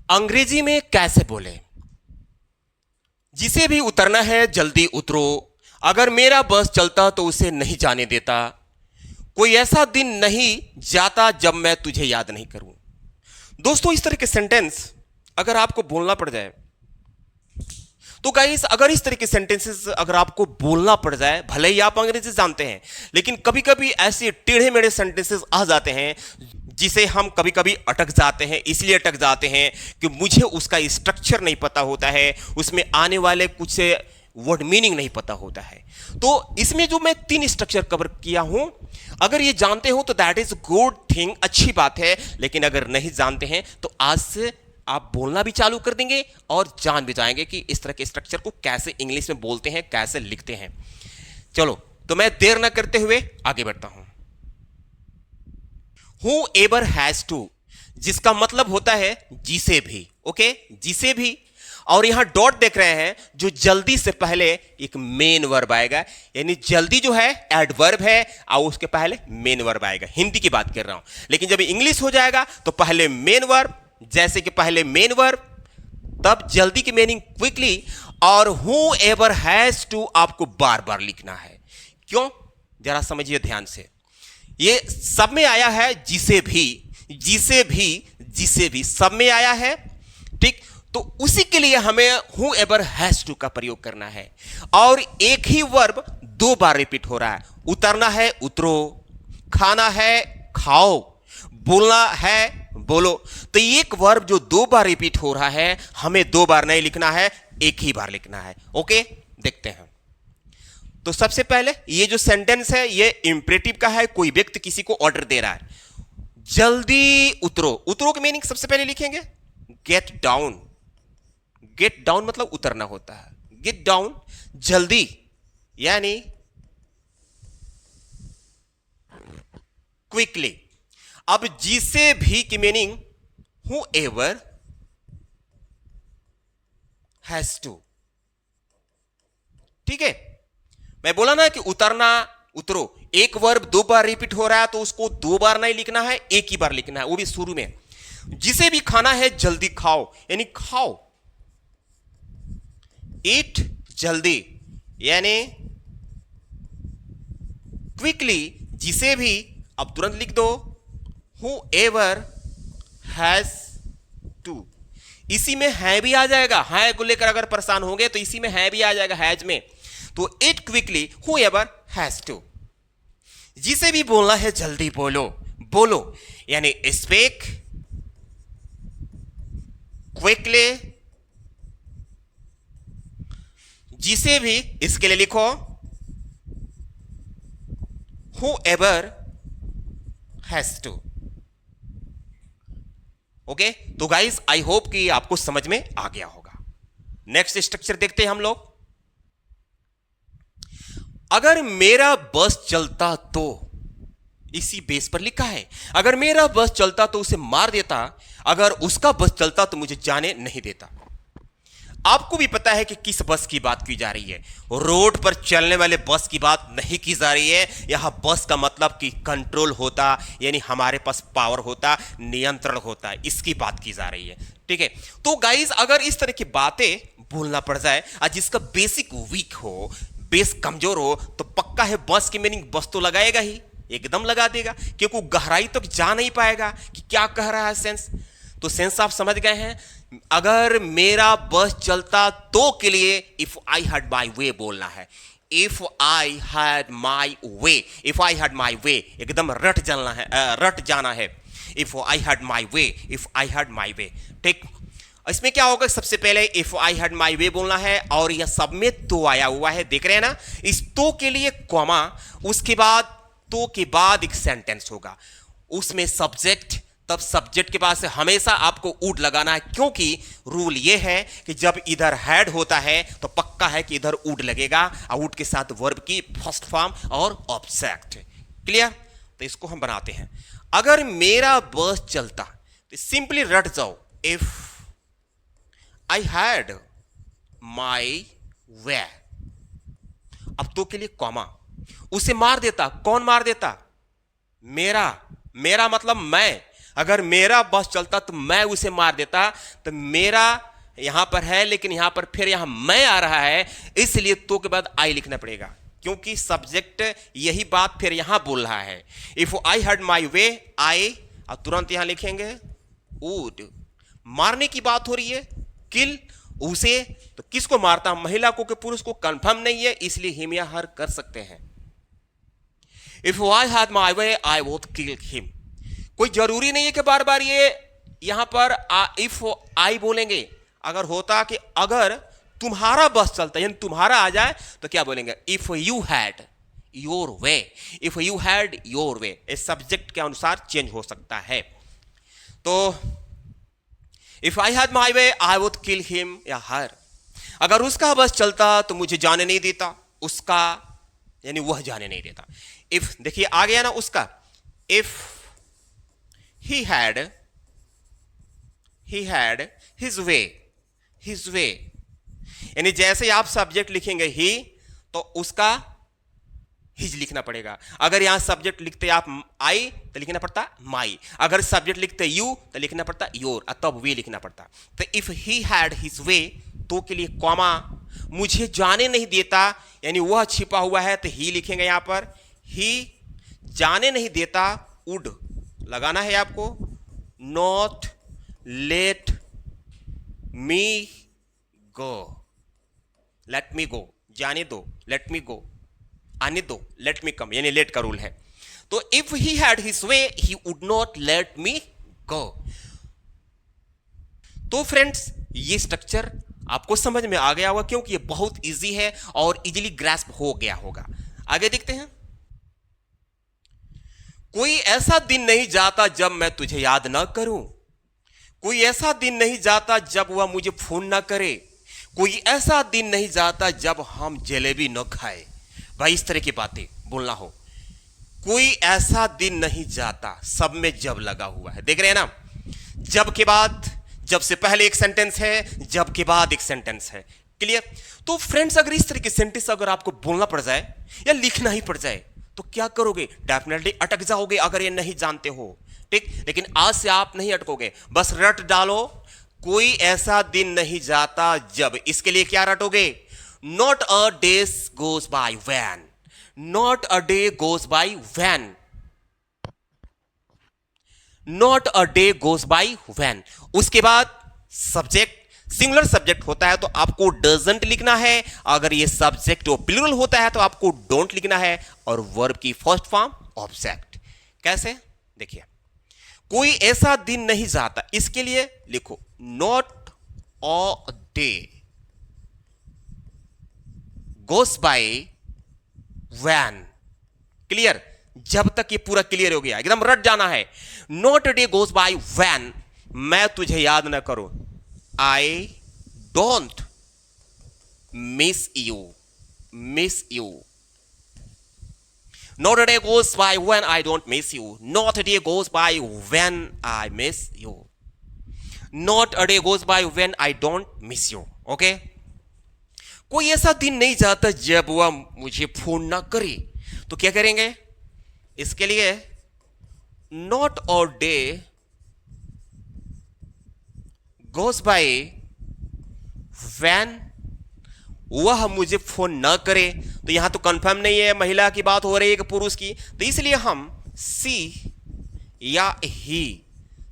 अंग्रेजी में कैसे बोले? जिसे भी उतरना है जल्दी उतरो, अगर मेरा बस चलता तो उसे नहीं जाने देता, कोई ऐसा दिन नहीं जाता जब मैं तुझे याद नहीं करूं। दोस्तों, इस तरह के सेंटेंस अगर आपको बोलना पड़ जाए तो गाइस, अगर इस तरह के सेंटेंसेस अगर आपको बोलना पड़ जाए, भले ही आप अंग्रेजी जानते हैं, लेकिन कभी कभी ऐसे टेढ़े मेढ़े सेंटेंसेस आ जाते हैं जिसे हम कभी कभी अटक जाते हैं। इसलिए अटक जाते हैं कि मुझे उसका स्ट्रक्चर नहीं पता होता है, उसमें आने वाले कुछ वर्ड मीनिंग नहीं पता होता है। तो इसमें जो मैं 3 स्ट्रक्चर कवर किया हूं, अगर ये जानते हो तो दैट इज गुड थिंग, अच्छी बात है। लेकिन अगर नहीं जानते हैं तो आज से आप बोलना भी चालू कर देंगे और जान भी जाएंगे कि इस तरह के स्ट्रक्चर को कैसे इंग्लिश में बोलते हैं, कैसे लिखते हैं। चलो, तो मैं देर ना करते हुए आगे बढ़ता हूं। Whoever has to, जिसका मतलब होता है जिसे भी। ओके, जिसे भी। और यहां डॉट देख रहे हैं, जो जल्दी से पहले एक मेन वर्ब आएगा, यानी जल्दी जो है एडवर्ब है और उसके पहले मेन वर्ब आएगा। हिंदी की बात कर रहा हूं, लेकिन जब इंग्लिश हो जाएगा तो पहले मेन वर्ब, जैसे कि पहले मेन वर्ब, तब जल्दी की मीनिंग क्विकली, और whoever has to आपको बार बार लिखना है। क्यों? जरा समझिए ध्यान से। ये सब में आया है, जिसे भी, जिसे भी, जिसे भी, सब में आया है। ठीक, तो उसी के लिए हमें whoever has to का प्रयोग करना है। और एक ही वर्ब 2 बार रिपीट हो रहा है। उतरना है उतरो, खाना है खाओ, बोलना है बोलो। तो एक वर्ब जो 2 बार रिपीट हो रहा है, हमें 2 बार नहीं लिखना है, एक ही बार लिखना है। ओके, देखते हैं। तो सबसे पहले ये जो सेंटेंस है ये इंपरेटिव का है, कोई व्यक्ति किसी को ऑर्डर दे रहा है, जल्दी उतरो। उतरो की मीनिंग सबसे पहले लिखेंगे गेट डाउन। गेट डाउन मतलब उतरना होता है। गेट डाउन, जल्दी, यानी क्विकली। अब जिसे भी की मीनिंग whoever has to। ठीक है, मैं बोला ना कि उतरना उतरो, एक वर्ब 2 बार रिपीट हो रहा है तो उसको 2 बार नहीं लिखना है, एक ही बार लिखना है, वो भी शुरू में। जिसे भी खाना है जल्दी खाओ, यानी खाओ। ईट, जल्दी, यानी क्विकली। जिसे भी अब तुरंत लिख दो whoever has to। इसी में है भी आ जाएगा, है को लेकर अगर परेशान होंगे तो इसी में है भी आ जाएगा, हैज में। तो it quickly whoever has to। जिसे भी बोलना है जल्दी बोलो, बोलो, यानी स्पीक क्विकली। जिसे भी, इसके लिए लिखो whoever has to। ओके, तो गाइस आई होप कि आपको समझ में आ गया होगा। नेक्स्ट स्ट्रक्चर देखते हैं हम लोग। अगर मेरा बस चलता तो, इसी बेस पर लिखा है, अगर मेरा बस चलता तो उसे मार देता, अगर उसका बस चलता तो मुझे जाने नहीं देता। आपको भी पता है कि किस बस की बात की जा रही है। रोड पर चलने वाले बस की बात नहीं की जा रही है। यहां बस का मतलब कि कंट्रोल होता, यानी हमारे पास पावर होता, नियंत्रण होता है, इसकी बात की जा रही है। ठीक है, तो गाइस अगर इस तरह की बातें बोलना पड़ जाए और जिसका बेसिक वीक हो, बेस कमजोर हो, तो पक्का है बस की मीनिंग बस तो लगाएगा ही, एकदम लगा देगा, क्योंकि गहराई तक जा नहीं पाएगा कि क्या कह रहा है सेंस। तो सेंस आप समझ गए हैं। अगर मेरा बस चलता तो के लिए if I had my way बोलना है। If I had my way, if I had my way, एकदम रट जाना है। If I had my way, if I had my way. ठीक, इसमें क्या होगा, सबसे पहले if I had my way बोलना है, और यह सब में तो आया हुआ है, देख रहे हैं ना। इस तो के लिए कॉमा, उसके बाद तो के बाद एक सेंटेंस होगा, उसमें सब्जेक्ट, तब सब्जेक्ट के पास हमेशा आपको वुड लगाना है, क्योंकि रूल ये है कि जब इधर हैड होता है तो पक्का है कि इधर वुड लगेगा, और वुड के साथ वर्ब की फर्स्ट फॉर्म और ऑब्जेक्ट। क्लियर? तो इसको हम बनाते हैं। अगर मेरा बस चलता तो सिंपली रट जाओ, इफ आई हैड माई वे। अब तो के लिए कॉमा, उसे मार देता, कौन मार देता? मेरा, मेरा मतलब मैं, अगर मेरा बस चलता तो मैं उसे मार देता, तो मेरा यहां पर है लेकिन यहां पर फिर यहां मैं आ रहा है, इसलिए तो के बाद आई लिखना पड़ेगा, क्योंकि सब्जेक्ट यही बात फिर यहां बोल रहा है। इफ आई हैड माई वे, आई, और तुरंत यहां लिखेंगे वुड। मारने की बात हो रही है, किल उसे, तो किसको मारता, महिला को कि पुरुष को, कंफर्म नहीं है, इसलिए हिम या हर कर सकते हैं। If I had my way I would kill him. कोई जरूरी नहीं है कि बार बार ये यहां पर इफ आई बोलेंगे। अगर होता कि अगर तुम्हारा बस चलता यानी तुम्हारा आ जाए तो क्या बोलेंगे, if you had your way, if you had your way. इस सब्जेक्ट के अनुसार चेंज हो सकता है। तो if I had my way I would kill him या हर। अगर उसका बस चलता तो मुझे जाने नहीं देता, उसका यानी वह जाने नहीं देता। इफ देखिए आ गया ना उसका, if he had his way, यानी जैसे आप सब्जेक्ट लिखेंगे ही तो उसका हिज लिखना पड़ेगा। अगर यहां सब्जेक्ट लिखते आप आई तो लिखना पड़ता माई, अगर सब्जेक्ट लिखते यू तो लिखना पड़ता योर, तब वे लिखना पड़ता। तो इफ ही हैड हिज वे, तो के लिए कॉमा, मुझे जाने नहीं देता यानी वह छिपा हुआ है तो ही लिखेंगे यहां पर, ही जाने नहीं देता, वुड लगाना है आपको, not let me go, let me go, जाने दो, लेट मी गो, आने दो, लेट मी कम, यानी लेट का रूल है। तो if he had his way he would not let me go. तो फ्रेंड्स ये स्ट्रक्चर आपको समझ में आ गया होगा, क्योंकि ये बहुत इजी है और इजीली ग्रास्प हो गया होगा। आगे देखते हैं। कोई ऐसा दिन नहीं जाता जब मैं तुझे याद ना करूं, कोई ऐसा दिन नहीं जाता जब वह मुझे फोन ना करे, कोई ऐसा दिन नहीं जाता जब हम जलेबी न खाए। भाई इस तरह की बातें बोलना हो। कोई ऐसा दिन नहीं जाता, सब में जब लगा हुआ है, देख रहे हैं ना, जब के बाद, जब से पहले एक सेंटेंस है, जब के बाद एक सेंटेंस है। क्लियर। तो फ्रेंड्स अगर इस तरह की सेंटेंस अगर आपको बोलना पड़ जाए या लिखना ही पड़ जाए तो क्या करोगे, डेफिनेटली अटक जाओगे अगर ये नहीं जानते हो। ठीक, लेकिन आज से आप नहीं अटकोगे, बस रट डालो, कोई ऐसा दिन नहीं जाता जब। इसके लिए क्या रटोगे, not a days goes by when, not a day goes by when, not a day goes by when. उसके बाद सब्जेक्ट, सिंगुलर सब्जेक्ट होता है तो आपको डजंट लिखना है, अगर ये सब्जेक्ट वो प्लूरल होता है तो आपको डोंट लिखना है, और वर्ब की फर्स्ट फॉर्म ऑब्जेक्ट। कैसे, देखिए, कोई ऐसा दिन नहीं जाता, इसके लिए लिखो not a day goes by when. Clear, जब तक ये पूरा क्लियर हो गया, एकदम रट जाना है। Not a day goes by when मैं तुझे याद ना करूं, I don't miss you, miss you. Not a day goes by when I don't miss you. Not a day goes by when I miss you. Not a day goes by when I don't miss you. Okay? कोई ऐसा दिन नहीं जाता जब वह मुझे phone ना करे, तो क्या करेंगे, इसके लिए not a day goes by when वह मुझे फोन न करे। तो यहां तो कंफर्म नहीं है, महिला की बात हो रही है कि पुरुष की, तो इसलिए हम सी या ही,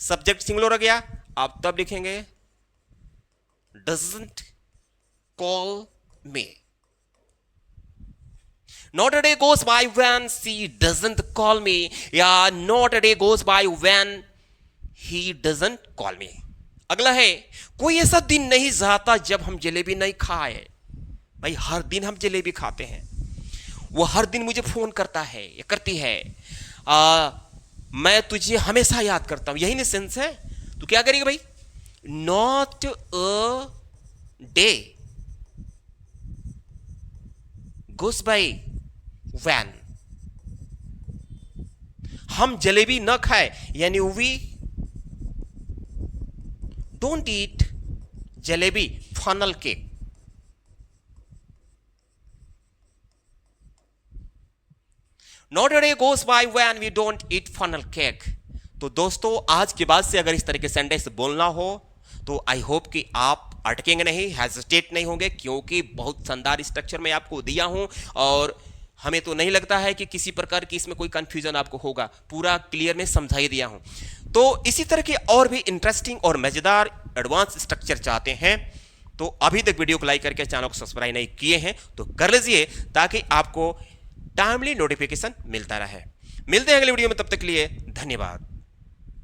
सब्जेक्ट सिंगुलर हो गया, आप तब लिखेंगे doesn't call me. Not a day goes by when she doesn't call me, या not a day goes by when he doesn't call me. अगला है, कोई ऐसा दिन नहीं जाता जब हम जलेबी नहीं खाए। भाई हर दिन हम जलेबी खाते हैं, वो हर दिन मुझे फोन करता है या करती है, मैं तुझे हमेशा याद करता हूं, यही नहीं सेंस है। तो क्या करेगा भाई, not a day goes by when हम जलेबी न खाए, यानी we don't eat jalebi, funnel cake. Not a day goes by when we don't eat funnel cake. तो दोस्तों आज के बाद से अगर इस तरह के सेंटेंस बोलना हो तो आई होप कि आप अटकेंगे नहीं, हेजिटेट नहीं होंगे, क्योंकि बहुत शानदार स्ट्रक्चर मैं आपको दिया हूं और हमें तो नहीं लगता है कि किसी प्रकार की इसमें कोई कंफ्यूजन आपको होगा, पूरा क्लियर में समझा ही दिया हूं। तो इसी तरह के और भी इंटरेस्टिंग और मजेदार एडवांस स्ट्रक्चर चाहते हैं तो अभी तक वीडियो को लाइक करके चैनल को सब्सक्राइब नहीं किए हैं तो कर लीजिए, ताकि आपको टाइमली नोटिफिकेशन मिलता रहे। मिलते हैं अगले वीडियो में, तब तक के लिए धन्यवाद।